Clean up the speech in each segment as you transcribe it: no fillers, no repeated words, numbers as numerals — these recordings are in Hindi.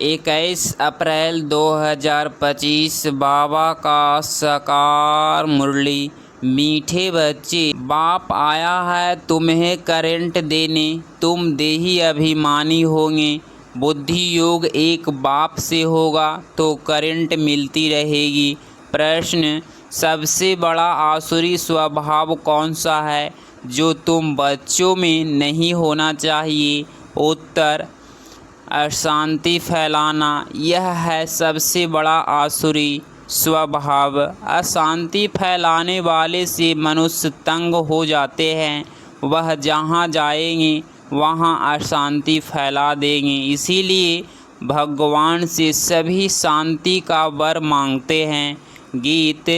21 अप्रैल 2025 बाबा का साकार मुरली। मीठे बच्चे, बाप आया है तुम्हें करंट देने, तुम देही अभिमानी होंगे। बुद्धि योग एक बाप से होगा तो करंट मिलती रहेगी। प्रश्न, सबसे बड़ा आसुरी स्वभाव कौन सा है जो तुम बच्चों में नहीं होना चाहिए? उत्तर, अशांति फैलाना। यह है सबसे बड़ा आसुरी स्वभाव। अशांति फैलाने वाले से मनुष्य तंग हो जाते हैं। वह जहाँ जाएंगे वहाँ अशांति फैला देंगे। इसीलिए भगवान से सभी शांति का वर मांगते हैं। गीत,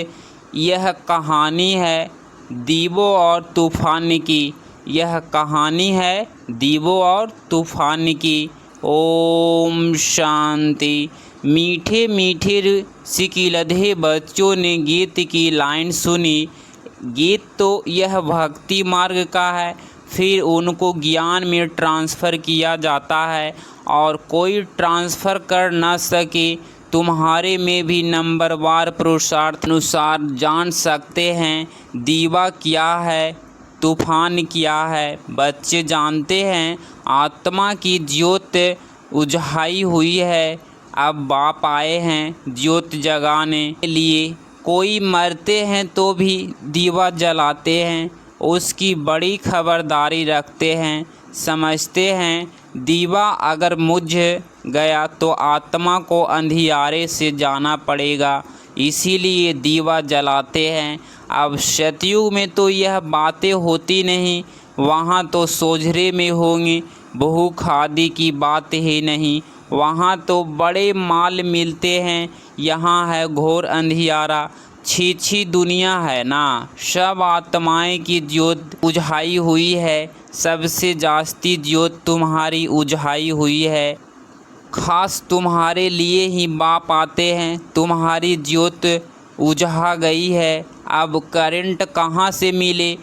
यह कहानी है दीवों और तूफान की। यह कहानी है दीवों और तूफान की। ओम शांति। मीठे मीठे सिकिलधे बच्चों ने गीत की लाइन सुनी। गीत तो यह भक्ति मार्ग का है, फिर उनको ज्ञान में ट्रांसफ़र किया जाता है और कोई ट्रांसफ़र कर न सके। तुम्हारे में भी नंबरवार पुरुषार्थ अनुसार जान सकते हैं दीवा क्या है, तूफान क्या है। बच्चे जानते हैं आत्मा की ज्योत उझाई हुई है। अब बाप आए हैं ज्योत जगाने के लिए। कोई मरते हैं तो भी दीवा जलाते हैं, उसकी बड़ी खबरदारी रखते हैं। समझते हैं दीवा अगर मुझ गया तो आत्मा को अंधियारे से जाना पड़ेगा, इसीलिए दीवा जलाते हैं। अब सतयुग में तो यह बातें होती नहीं, वहाँ तो सोझरे में होंगे। भूख आदि की बात ही नहीं, वहाँ तो बड़े माल मिलते हैं। यहाँ है घोर अंधियारा, छी दुनिया है ना। सब आत्माएं की ज्योत उझाई हुई है, सबसे जास्ती ज्योत तुम्हारी उझाई हुई है। खास तुम्हारे लिए ही बाप आते हैं, तुम्हारी ज्योत उझा गई है। अब करंट कहाँ से मिले?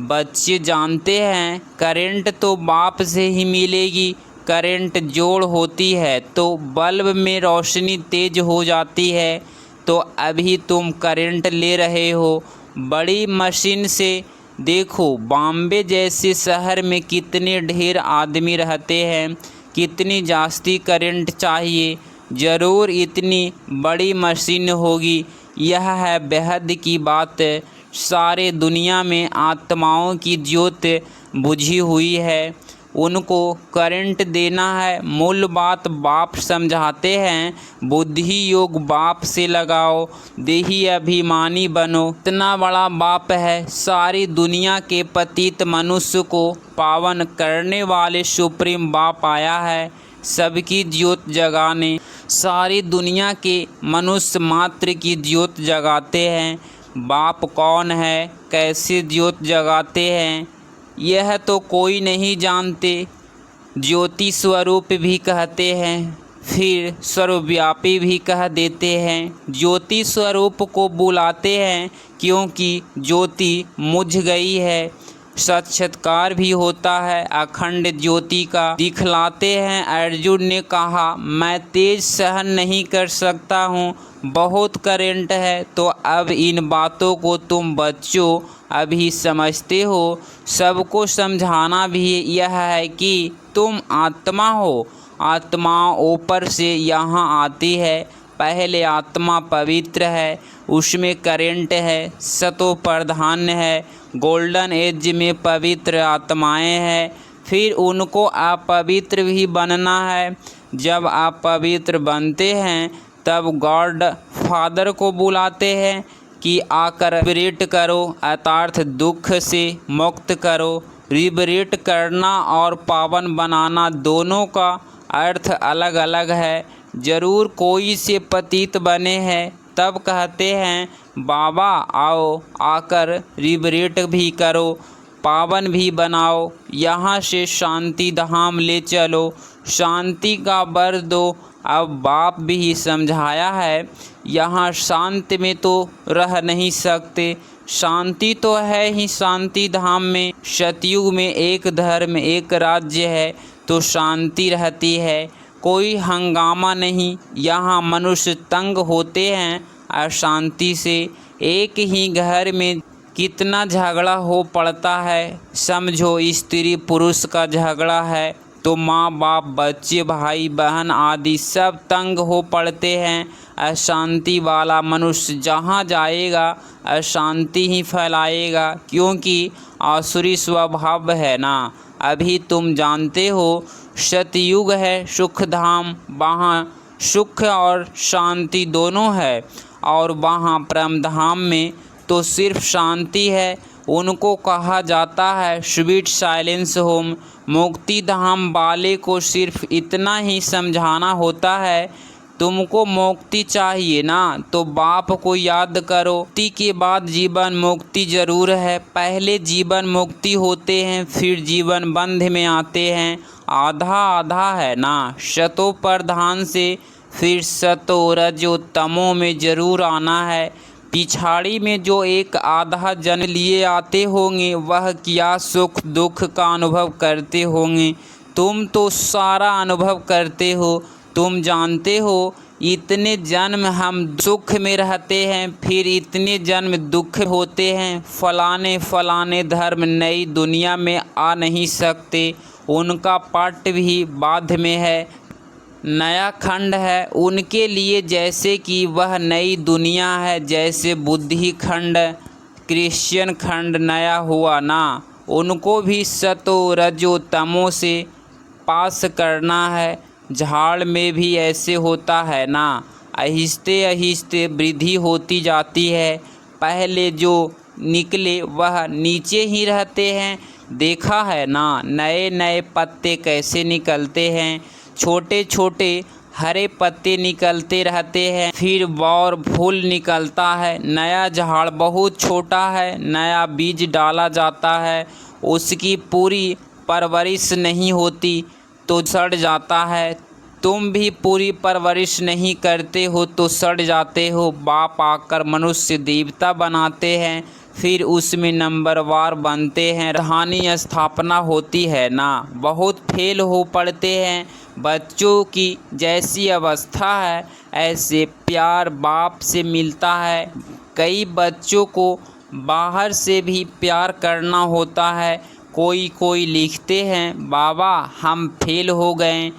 बच्चे जानते हैं करंट तो बाप से ही मिलेगी। करंट जोड़ होती है तो बल्ब में रोशनी तेज हो जाती है। तो अभी तुम करंट ले रहे हो बड़ी मशीन से। देखो बॉम्बे जैसे शहर में कितने ढेर आदमी रहते हैं, कितनी जास्ती करंट चाहिए। ज़रूर इतनी बड़ी मशीन होगी। यह है बेहद की बात। सारे दुनिया में आत्माओं की ज्योत बुझी हुई है, उनको करंट देना है। मूल बात बाप समझाते हैं, बुद्धि योग बाप से लगाओ, देही अभिमानी बनो। इतना बड़ा बाप है, सारी दुनिया के पतित मनुष्य को पावन करने वाले सुप्रीम बाप आया है सबकी ज्योत जगाने। सारी दुनिया के मनुष्य मात्र की ज्योत जगाते हैं। बाप कौन है, कैसे ज्योत जगाते हैं, यह तो कोई नहीं जानते। ज्योति स्वरूप भी कहते हैं, फिर सर्वव्यापी भी कह देते हैं। ज्योति स्वरूप को बुलाते हैं क्योंकि ज्योति मुझ गई है। साक्षात्कार भी होता है अखंड ज्योति का, दिखलाते हैं। अर्जुन ने कहा मैं तेज सहन नहीं कर सकता हूँ, बहुत करंट है। तो अब इन बातों को तुम बच्चों अभी समझते हो। सबको समझाना भी यह है कि तुम आत्मा हो, आत्मा ऊपर से यहाँ आती है। पहले आत्मा पवित्र है, उसमें करंट है, सतो प्रधान है। गोल्डन एज में पवित्र आत्माएं हैं, फिर उनको अपवित्र भी बनना है। जब आप पवित्र बनते हैं तब गॉड फादर को बुलाते हैं कि आकर लिबरेट करो, अर्थात दुख से मुक्त करो। लिबरेट करना और पावन बनाना दोनों का अर्थ अलग अलग है। ज़रूर कोई से पतित बने हैं तब कहते हैं बाबा आओ, आकर लिबरेट भी करो, पावन भी बनाओ, यहाँ से शांति धाम ले चलो, शांति का वर दो। अब बाप भी समझाया है, यहाँ शांति में तो रह नहीं सकते। शांति तो है ही शांति धाम में। सतयुग में एक धर्म एक राज्य है तो शांति रहती है। कोई हंगामा नहीं। यहाँ मनुष्य तंग होते हैं अशांति से। एक ही घर में कितना झगड़ा हो पड़ता है। समझो स्त्री पुरुष का झगड़ा है तो माँ बाप बच्चे भाई बहन आदि सब तंग हो पड़ते हैं। अशांति वाला मनुष्य जहाँ जाएगा अशांति ही फैलाएगा, क्योंकि आसुरी स्वभाव है ना। अभी तुम जानते हो सतयुग है सुखधाम, वहाँ सुख और शांति दोनों है, और वहाँ परमधाम में तो सिर्फ शांति है। उनको कहा जाता है स्वीट साइलेंस होम। मुक्ति धाम वाले को सिर्फ इतना ही समझाना होता है, तुमको मुक्ति चाहिए ना तो बाप को याद करो। मुक्ति के बाद जीवन मुक्ति जरूर है। पहले जीवन मुक्ति होते हैं, फिर जीवन बंध में आते हैं। आधा आधा है ना। शतो प्रधान से फिर सतो रजो तमो में जरूर आना है। पिछाड़ी में जो एक आधा जन्म लिए आते होंगे वह क्या सुख दुख का अनुभव करते होंगे। तुम तो सारा अनुभव करते हो। तुम जानते हो इतने जन्म हम सुख में रहते हैं, फिर इतने जन्म दुख होते हैं। फलाने फलाने धर्म नई दुनिया में आ नहीं सकते, उनका पट भी बाध में है। नया खंड है उनके लिए, जैसे कि वह नई दुनिया है। जैसे बुद्धि खंड क्रिश्चियन खंड नया हुआ ना, उनको भी सतो रजो तमो से पास करना है। झाड़ में भी ऐसे होता है ना, आहिस्ते आहिस्ते वृद्धि होती जाती है। पहले जो निकले वह नीचे ही रहते हैं। देखा है ना नए नए पत्ते कैसे निकलते हैं। छोटे छोटे हरे पत्ते निकलते रहते हैं, फिर और फूल निकलता है। नया झाड़ बहुत छोटा है, नया बीज डाला जाता है, उसकी पूरी परवरिश नहीं होती तो सड़ जाता है। तुम भी पूरी परवरिश नहीं करते हो तो सड़ जाते हो। बाप आकर मनुष्य देवता बनाते हैं, फिर उसमें नंबरवार बनते हैं। कहानी स्थापना होती है ना, बहुत फेल हो पड़ते हैं। बच्चों की जैसी अवस्था है ऐसे प्यार बाप से मिलता है। कई बच्चों को बाहर से भी प्यार करना होता है। कोई लिखते हैं बाबा हम फेल हो गए,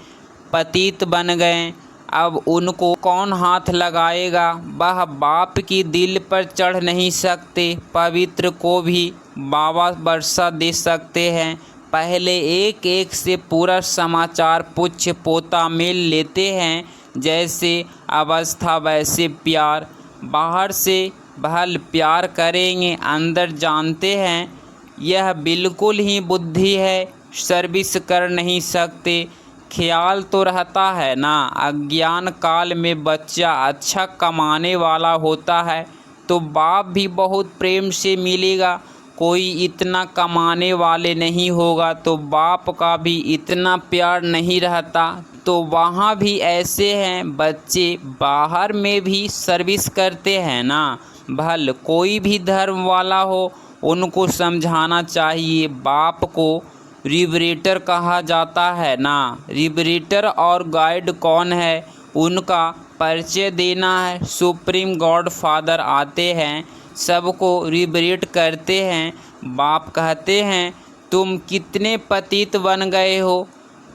पतित बन गए, अब उनको कौन हाथ लगाएगा। वह बाप की दिल पर चढ़ नहीं सकते। पवित्र को भी बाबा वर्षा दे सकते हैं। पहले एक एक से पूरा समाचार पुच्छ पोता मेल लेते हैं। जैसे अवस्था वैसे प्यार। बाहर से भल प्यार करेंगे, अंदर जानते हैं यह बिल्कुल ही बुद्धि है, सर्विस कर नहीं सकते। ख्याल तो रहता है ना, अज्ञान काल में बच्चा अच्छा कमाने वाला होता है तो बाप भी बहुत प्रेम से मिलेगा। कोई इतना कमाने वाले नहीं होगा तो बाप का भी इतना प्यार नहीं रहता। तो वहाँ भी ऐसे हैं बच्चे बाहर में भी सर्विस करते हैं ना। भल कोई भी धर्म वाला हो उनको समझाना चाहिए। बाप को लिबरेटर कहा जाता है ना। लिबरेटर और गाइड कौन है उनका परिचय देना है। सुप्रीम गॉड फादर आते हैं, सबको लिबरेट करते हैं। बाप कहते हैं तुम कितने पतित बन गए हो,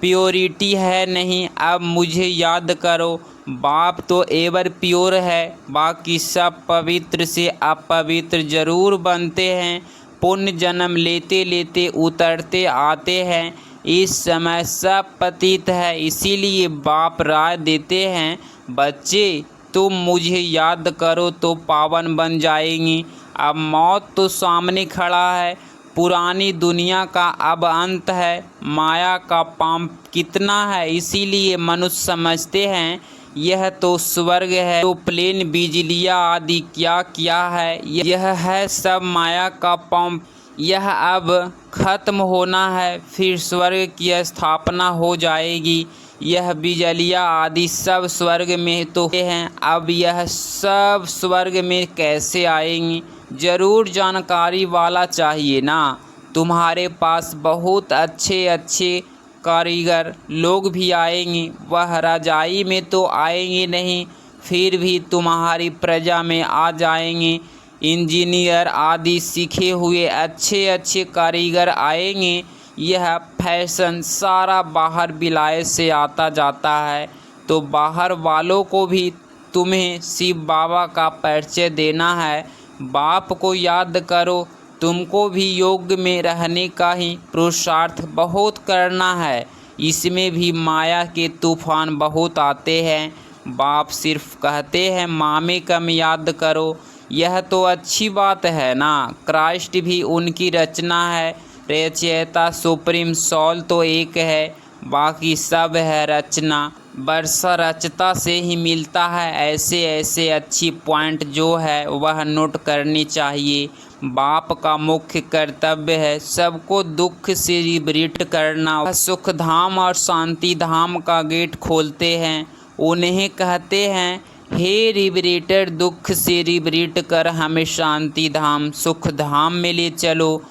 प्योरिटी है नहीं, अब मुझे याद करो। बाप तो एवर प्योर है, बाकी सब पवित्र से अपवित्र जरूर बनते हैं। पुण्य जन्म लेते लेते उतरते आते हैं। इस समय सब पतित है, इसीलिए बाप राय देते हैं बच्चे तुम मुझे याद करो तो पावन बन जाएंगे। अब मौत तो सामने खड़ा है, पुरानी दुनिया का अब अंत है। माया का पाप कितना है, इसीलिए मनुष्य समझते हैं यह तो स्वर्ग है। तो प्लेन बिजलियाँ आदि क्या क्या है, यह है सब माया का पाप। यह अब खत्म होना है, फिर स्वर्ग की स्थापना हो जाएगी। यह बिजलियाँ आदि सब स्वर्ग में तो हैं, अब यह सब स्वर्ग में कैसे आएंगी। ज़रूर जानकारी वाला चाहिए ना। तुम्हारे पास बहुत अच्छे अच्छे कारीगर लोग भी आएंगे, वह रजाई में तो आएंगे नहीं, फिर भी तुम्हारी प्रजा में आ जाएंगे। इंजीनियर आदि सीखे हुए अच्छे अच्छे कारीगर आएंगे। यह फैशन सारा बाहर विलायत से आता जाता है, तो बाहर वालों को भी तुम्हें शिव बाबा का परिचय देना है। बाप को याद करो, तुमको भी योग में रहने का ही पुरुषार्थ बहुत करना है। इसमें भी माया के तूफान बहुत आते हैं। बाप सिर्फ कहते हैं मामे कम याद करो, यह तो अच्छी बात है ना। क्राइस्ट भी उनकी रचना है। रचयिता सुप्रीम सोल तो एक है, बाकी सब है रचना। वर्षा रचता से ही मिलता है। ऐसे ऐसे अच्छी पॉइंट जो है वह नोट करनी चाहिए। बाप का मुख्य कर्तव्य है सबको दुख से लिबरेट करना। वह सुख धाम और शांति धाम का गेट खोलते हैं। उन्हें कहते हैं, हे लिबरेटर, दुख से लिबरेट कर हमें शांति धाम सुख धाम में ले चलो।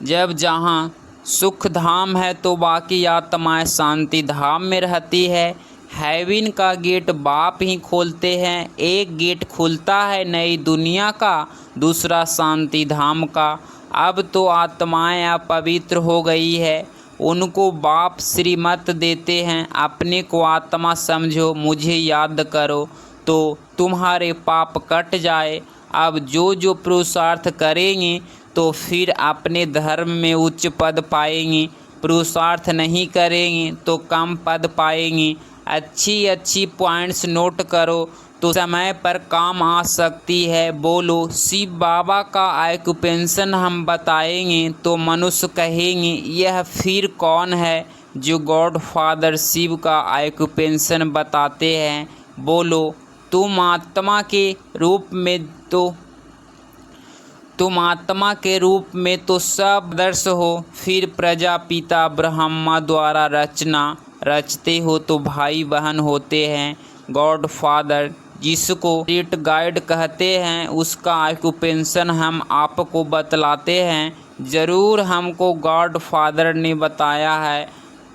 जब जहाँ सुख धाम है तो बाकी आत्माएं शांति धाम में रहती है। हेवन का गेट बाप ही खोलते हैं। एक गेट खुलता है नई दुनिया का, दूसरा शांति धाम का। अब तो आत्माएं अपवित्र हो गई है, उनको बाप श्रीमत देते हैं, अपने को आत्मा समझो, मुझे याद करो तो तुम्हारे पाप कट जाए। अब जो जो पुरुषार्थ करेंगे तो फिर अपने धर्म में उच्च पद पाएंगे, पुरुषार्थ नहीं करेंगे तो कम पद पाएंगे। अच्छी अच्छी पॉइंट्स नोट करो तो समय पर काम आ सकती है। बोलो शिव बाबा का ऑक्यूपेशन हम बताएंगे तो मनुष्य कहेंगे यह फिर कौन है जो गॉड फादर शिव का ऑक्यूपेशन बताते हैं। बोलो तुम आत्मा के रूप में तो सब दर्श हो, फिर प्रजापिता ब्रह्मा द्वारा रचना रचते हो तो भाई बहन होते हैं। गॉड फादर जिसको स्पिरिट गाइड कहते हैं उसका ऑक्यूपेशन हम आपको बतलाते हैं। ज़रूर हमको गॉड फादर ने बताया है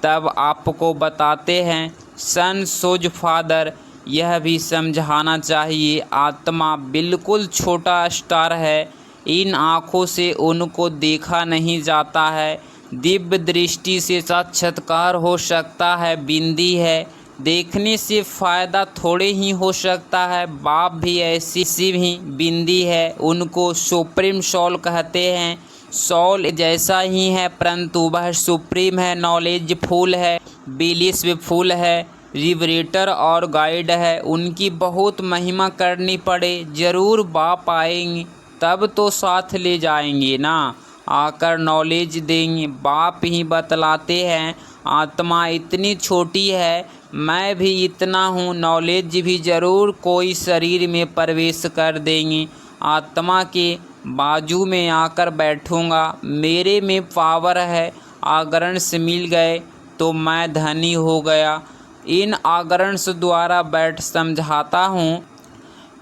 तब आपको बताते हैं। सन सोज फादर यह भी समझाना चाहिए, आत्मा बिल्कुल छोटा स्टार है, इन आँखों से उनको देखा नहीं जाता है। दिव्य दृष्टि से साक्षात्कार हो सकता है, बिंदी है, देखने से फ़ायदा थोड़े ही हो सकता है। बाप भी ऐसी ही बिंदी है, उनको सुप्रीम सोल कहते हैं। सोल जैसा ही है परंतु वह सुप्रीम है, नॉलेज फुल है, बिलीफुल है, लिबरेटर और गाइड है। उनकी बहुत महिमा करनी पड़े, ज़रूर बाप आएंगे तब तो साथ ले जाएंगे ना, आकर नॉलेज देंगे। बाप ही बतलाते हैं आत्मा इतनी छोटी है, मैं भी इतना हूँ, नॉलेज भी ज़रूर कोई शरीर में प्रवेश कर देंगे। आत्मा के बाजू में आकर बैठूँगा, मेरे में पावर है, आगरणस मिल गए तो मैं धनी हो गया। इन आगरणस द्वारा बैठ समझाता हूँ।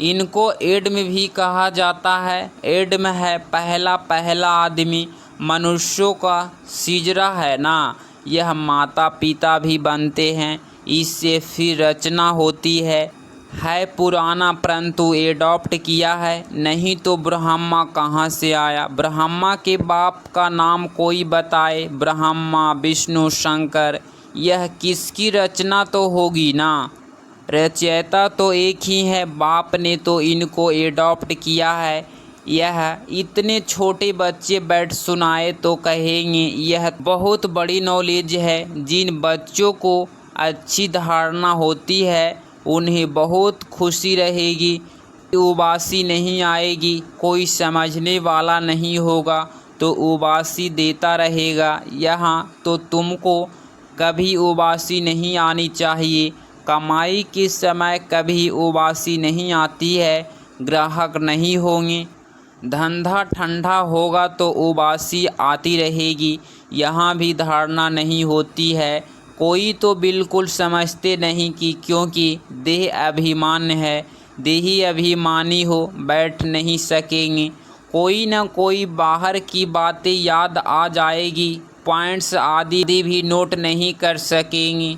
इनको एडम भी कहा जाता है। एडम है पहला आदमी, मनुष्यों का सिजरा है ना। यह माता पिता भी बनते हैं, इससे फिर रचना होती है पुराना परंतु एडॉप्ट किया है। नहीं तो ब्रह्मा कहाँ से आया? ब्रह्मा के बाप का नाम कोई बताए, ब्रह्मा विष्णु शंकर, यह किसकी रचना तो होगी ना। रचयिता तो एक ही है, बाप ने तो इनको एडॉप्ट किया है। यह इतने छोटे बच्चे बैठ सुनाए तो कहेंगे यह बहुत बड़ी नॉलेज है। जिन बच्चों को अच्छी धारणा होती है उन्हें बहुत खुशी रहेगी, उबासी नहीं आएगी, कोई समझने वाला नहीं होगा तो उबासी देता रहेगा। यहाँ तो तुमको कभी उबासी नहीं आनी चाहिए, कमाई के समय कभी उबासी नहीं आती है, ग्राहक नहीं होंगे, धंधा ठंडा होगा तो उबासी आती रहेगी। यहाँ भी धारणा नहीं होती है, कोई तो बिल्कुल समझते नहीं कि क्योंकि देह अभिमान है, देही अभिमानी हो बैठ नहीं सकेंगे। कोई न कोई बाहर की बातें याद आ जाएगी पॉइंट्स आदि भी नोट नहीं कर सकेंगे।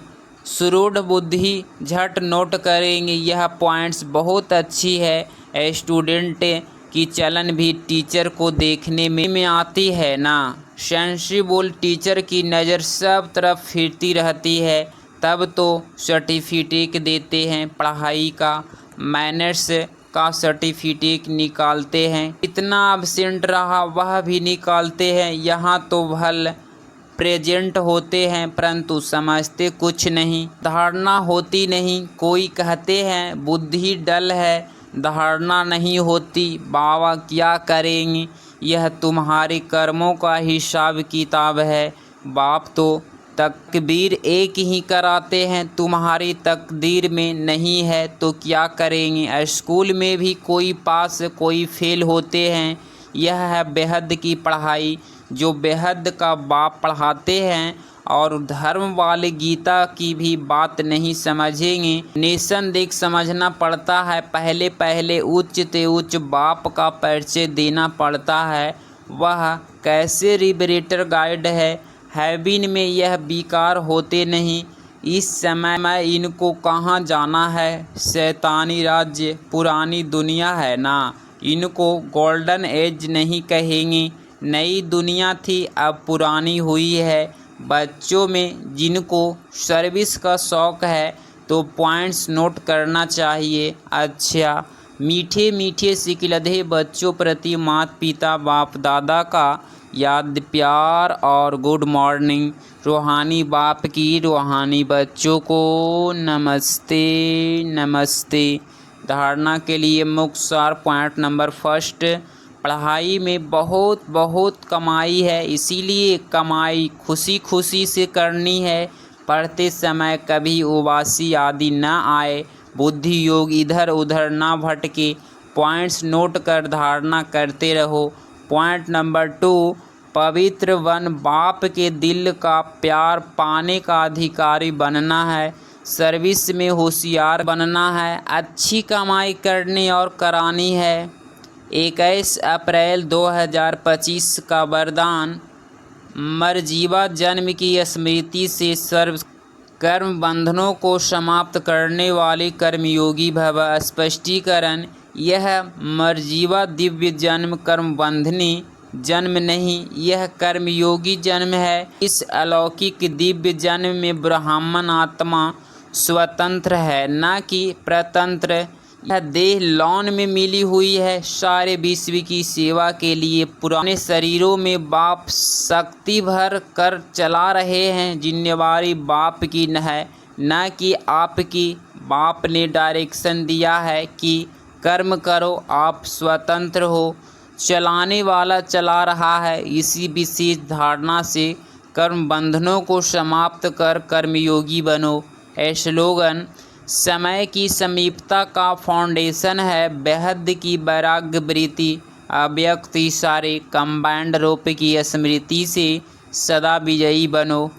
सुदृढ़ बुद्धि झट नोट करेंगे। यह पॉइंट्स बहुत अच्छी है। स्टूडेंट की चलन भी टीचर को देखने में आती है ना। सेंसिबल टीचर की नज़र सब तरफ फिरती रहती है, तब तो सर्टिफिकेट देते हैं, पढ़ाई का, मैनर्स का सर्टिफिकेट निकालते हैं, इतना एब्सेंट रहा वह भी निकालते हैं। यहाँ तो भल प्रेजेंट होते हैं परंतु समझते कुछ नहीं, धारणा होती नहीं। कोई कहते हैं बुद्धि डल है, धारणा नहीं होती। बाबा क्या करेंगे, यह तुम्हारे कर्मों का हिसाब किताब है। बाप तो तकबीर एक ही कराते हैं, तुम्हारी तकदीर में नहीं है तो क्या करेंगे। स्कूल में भी कोई पास कोई फेल होते हैं। यह है बेहद की पढ़ाई जो बेहद का बाप पढ़ाते हैं। और धर्म वाले गीता की भी बात नहीं समझेंगे। नेशन देख समझना पड़ता है। पहले पहले उच्च ते उच्च बाप का परिचय देना पड़ता है। वह कैसे लिबरेटर गाइड है। हैबिन में यह बेकार होते नहीं। इस समय में इनको कहाँ जाना है। शैतानी राज्य पुरानी दुनिया है ना, इनको गोल्डन एज नहीं कहेंगे। नई दुनिया थी अब पुरानी हुई है। बच्चों में जिनको सर्विस का शौक़ है तो पॉइंट्स नोट करना चाहिए। अच्छा, मीठे मीठे सिकलधे बच्चों प्रति माता पिता बाप दादा का याद प्यार और गुड मॉर्निंग। रूहानी बाप की रूहानी बच्चों को नमस्ते नमस्ते। धारणा के लिए मुख्य सार पॉइंट नंबर फर्स्ट, पढ़ाई में बहुत बहुत कमाई है, इसीलिए कमाई खुशी खुशी से करनी है। पढ़ते समय कभी उबासी आदि न आए, बुद्धि योग इधर उधर ना भटके। पॉइंट्स नोट कर धारणा करते रहो। पॉइंट नंबर 2, पवित्र वन बाप के दिल का प्यार पाने का अधिकारी बनना है। सर्विस में होशियार बनना है, अच्छी कमाई करनी और करानी है। 21 अप्रैल 2025 का वरदान, मरजीवा जन्म की स्मृति से सर्व कर्म बंधनों को समाप्त करने वाले कर्मयोगी भव। स्पष्टीकरण, यह मरजीवा दिव्य जन्म कर्म बंधनी जन्म नहीं, यह कर्मयोगी जन्म है। इस अलौकिक दिव्य जन्म में ब्राह्मण आत्मा स्वतंत्र है न कि प्रतंत्र। यह देह लौन में मिली हुई है। सारे विश्व की सेवा के लिए पुराने शरीरों में बाप शक्ति भर कर चला रहे हैं। जिम्मेवारी बाप की है न कि आपकी। बाप ने डायरेक्शन दिया है कि कर्म करो, आप स्वतंत्र हो, चलाने वाला चला रहा है। इसी विशेष धारणा से कर्म बंधनों को समाप्त कर कर्मयोगी बनो। स्लोगन, समय की समीपता का फाउंडेशन है बेहद की वैराग्य वृत्ति। अव्यक्त इशारे कंबाइंड रूप की स्मृति से सदा विजयी बनो।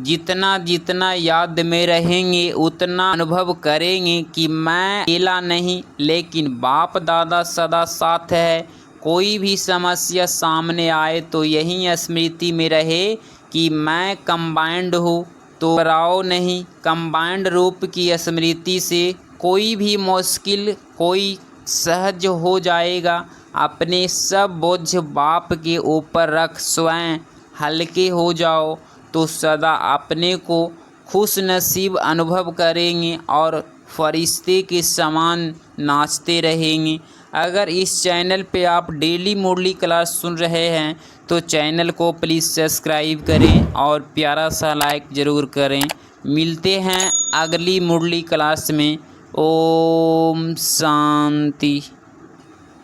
जितना जितना याद में रहेंगे उतना अनुभव करेंगे कि मैं अकेला नहीं, लेकिन बाप दादा सदा साथ है। कोई भी समस्या सामने आए तो यही स्मृति में रहे कि मैं कंबाइंड हूँ, तो घबराओ नहीं। कंबाइंड रूप की स्मृति से कोई भी मुश्किल कोई सहज हो जाएगा। अपने सब बोझ बाप के ऊपर रख स्वयं हल्के हो जाओ तो सदा अपने को खुश नसीब अनुभव करेंगे और फरिश्ते के समान नाचते रहेंगे। अगर इस चैनल पे आप डेली मुरली क्लास सुन रहे हैं तो चैनल को प्लीज़ सब्सक्राइब करें और प्यारा सा लाइक ज़रूर करें। मिलते हैं अगली मुरली क्लास में। ओम शांति।